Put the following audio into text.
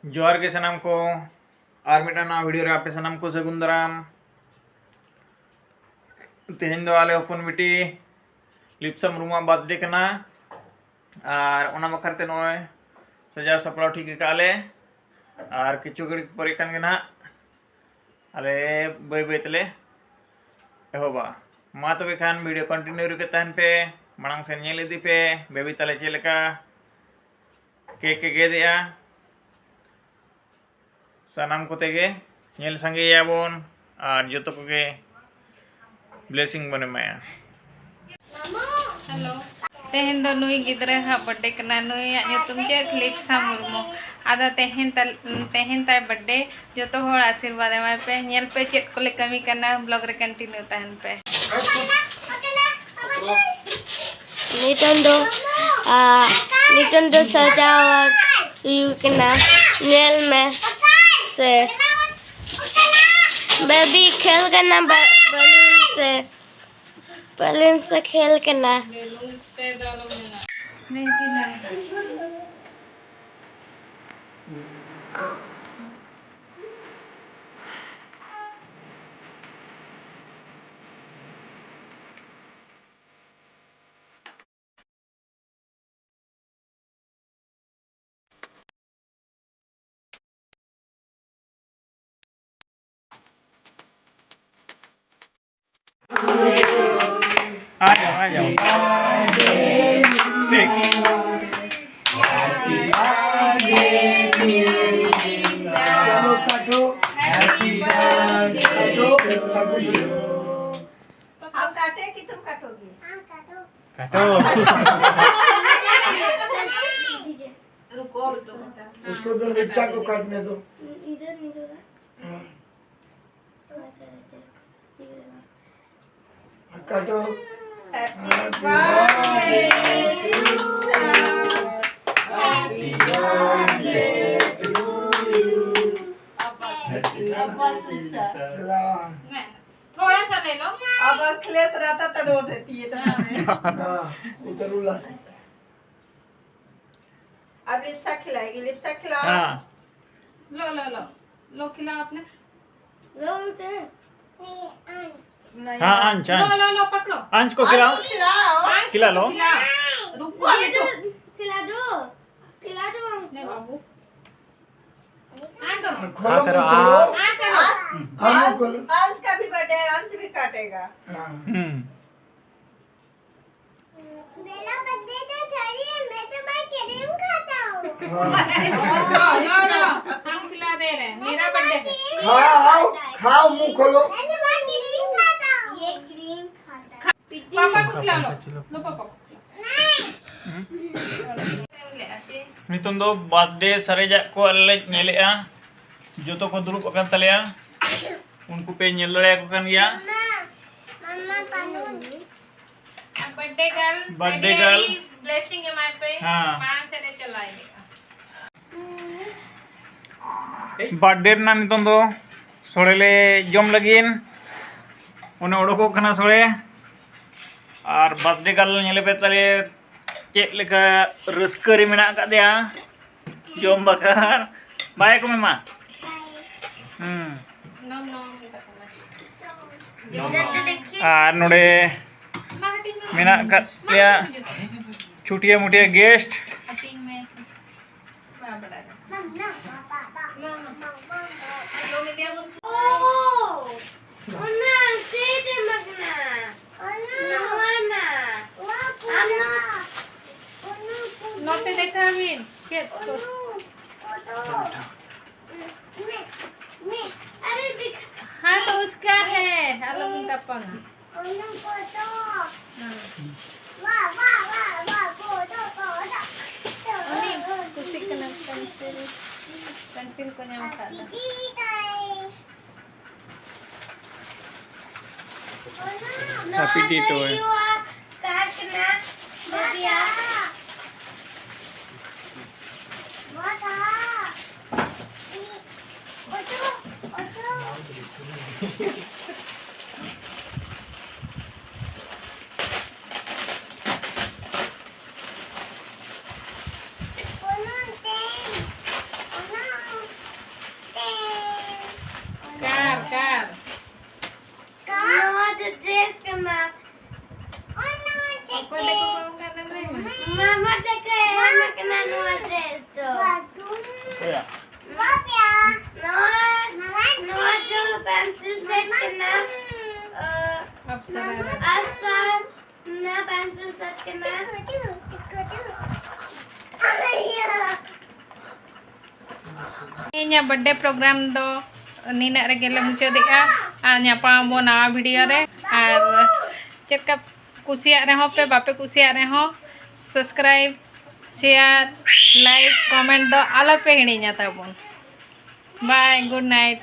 जोहार के सनाम को और मिटा नवा वीडियो रे आपे सनाम को सगुन दाराम। तेहेन दो आले हपन बिटी लिप्सा मुर्मू बर्थडे कना और ओना बखरते नय सजाव सपड़ाव ठीक काले और किछु घड़ी परे खान गे ना आले बै बै तेले एहोबा मा तबे खान वीडियो कंटिन्यू रखे तहन पे मांग से नेल इदी पे बेबी ताले चेलेका केक के गेदेआ सानाम कोते गे नेल संगेयाबोन और जतो कोगे ब्लेसिंग बने माया। हेलो तेहेन दो नुई गिद्रे हा बर्थडे कना नुई नुतुम के लिप्सा मुर्मू आदा तेहेन ताय बर्थडे जतो होड़ आशीर्वाद एमाय पे नेल पे चेत कोले कमी करना ब्लॉग रे कंटिन्यू तहन पे नितन दो सजावट यू कना नेल में से बेबी खेल करना बलून से खेल करना बेलून से डालो ना नहीं कि आ जाओ चलो काटो हैप्पी बर्थडे टू यू। हम काटे कि तुम काटोगे? काटो रुको उसको तो लिप्सा को काटने दो। काटो। Happy birthday happy birthday to you. थोड़ा सा ले लो। अब अखिलेश रहता तो रोड देती है उधर उला। अब लिप्सा खिलाएगी, लिप्सा खिलाओ। हाँ लो खिलाओ आपने। नहीं हाँ अंश लो पकड़ो। अंश को खिलाओ खिलाओ। खिला लो। रुको अभी तो खिला दो ले बाबू खोलो करो, खोलो। हम खोलो। अंश का भी बर्थडे है, अंश भी काटेगा। मेरा बर्थडे तो चलिए मैं तो मैं क्रीम खाता हूँ। लो हम खिला दे रहे हैं। मेरा बर्थडे है। खाओ मुंह खोलो। मैं क्रीम खाता हूँ। ये क्रीम खाता है। पापा को खिला लो पापा को नितों दो बर्थडे सरेजा को अल्ले नेलेआ जोतो को दुरुब अकन तलेया उनको पे नेल लड़े को कन गया। मम्मा पानो बर्थडे गर्ल ब्लेसिंग है माय पे। हाँ। मां से ले चलाएगा बर्थडे ना नितों दो सोड़े ले जम लगिन उन्हें ओडको खना सोड़े और बर्थडे गर्ल नेले पे तले चेक लेका रस्करी मेना का दिया जम बकार बाय को मेमा नो और नोड़े मेना का दिया छुटिया मुटिया गेस्ट हटिंग में बड़ा बड़ा लो में दिया ओना सीधे मगना ओना नोटे देखा अमीन के अरे दिख हाँ तो उसका है हेलो मिंटा पंगा ओना फोटो वाह फोटो अमीन कुछ कना कंटिल को नाम खाता हैप्पी टी तो है काटना बढ़िया नवा ड्रेस तो Kaya. बापिया नवा जो पेंसिल सेट करना आसान ना पेंसिल सेट करना इन्या बर्थडे प्रोग्राम दो नीना रेगे ले मुचादेगा आ ᱧᱟᱯᱟᱢ नवा वीडियो रे और चेका कुसिया रहो पे बापे कुसिया रहो सब्सक्राइब शेयर लाइक कमेंट दो आलो पे हिड़ीña ताबोन बाय गुड नाइट।